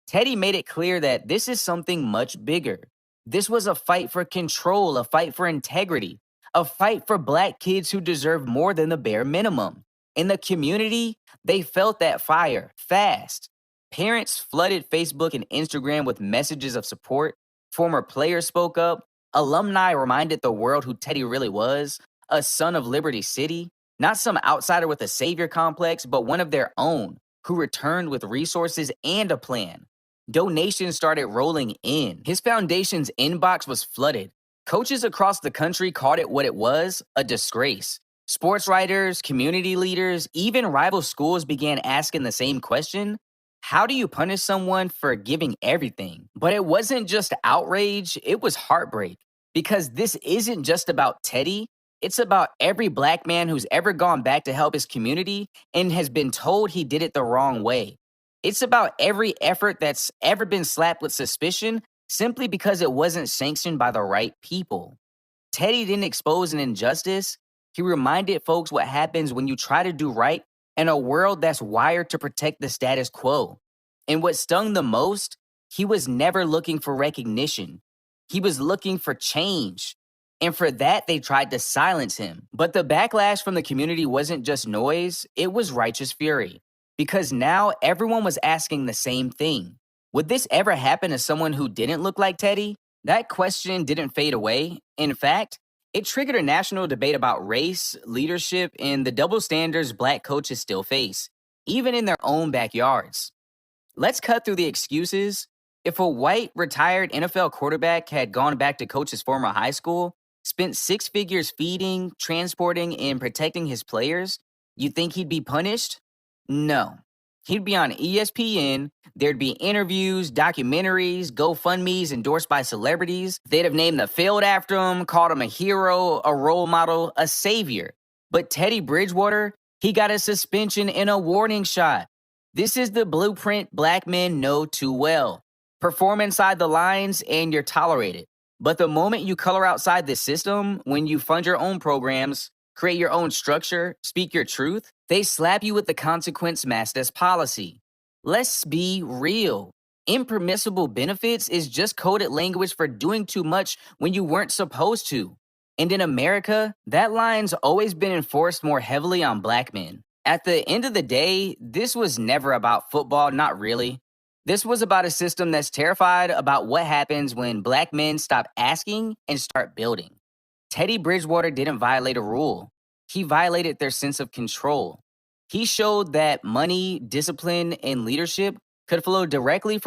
Teddy made it clear that this is something much bigger. This was a fight for control, a fight for integrity, a fight for black kids who deserve more than the bare minimum. In the community, they felt that fire fast. Parents flooded Facebook and Instagram with messages of support. Former players spoke up. Alumni reminded the world who Teddy really was, a son of Liberty City, not some outsider with a savior complex, but one of their own who returned with resources and a plan. Donations started rolling in. His foundation's inbox was flooded. Coaches across the country called it what it was, a disgrace. Sports writers, community leaders, even rival schools began asking the same question. How do you punish someone for giving everything? But it wasn't just outrage, it was heartbreak. Because this isn't just about Teddy, it's about every black man who's ever gone back to help his community and has been told he did it the wrong way. It's about every effort that's ever been slapped with suspicion simply because it wasn't sanctioned by the right people. Teddy didn't expose an injustice. He reminded folks what happens when you try to do right in a world that's wired to protect the status quo. And what stung the most, he was never looking for recognition. He was looking for change. And for that, they tried to silence him. But the backlash from the community wasn't just noise, it was righteous fury. Because now everyone was asking the same thing. Would this ever happen to someone who didn't look like Teddy? That question didn't fade away. In fact, it triggered a national debate about race, leadership, and the double standards black coaches still face, even in their own backyards. Let's cut through the excuses. If a white, retired NFL quarterback had gone back to coach his former high school, spent six figures feeding, transporting, and protecting his players, you think he'd be punished? No. He'd be on ESPN, there'd be interviews, documentaries, GoFundMes endorsed by celebrities. They'd have named the field after him, called him a hero, a role model, a savior. But Teddy Bridgewater, he got a suspension and a warning shot. This is the blueprint black men know too well. Perform inside the lines and you're tolerated. But the moment you color outside the system, when you fund your own programs, create your own structure, speak your truth, they slap you with the consequence masked as policy. Let's be real. Impermissible benefits is just coded language for doing too much when you weren't supposed to. And in America, that line's always been enforced more heavily on black men. At the end of the day, this was never about football, not really. This was about a system that's terrified about what happens when black men stop asking and start building. Teddy Bridgewater didn't violate a rule. He violated their sense of control. He showed that money, discipline, and leadership could flow directly from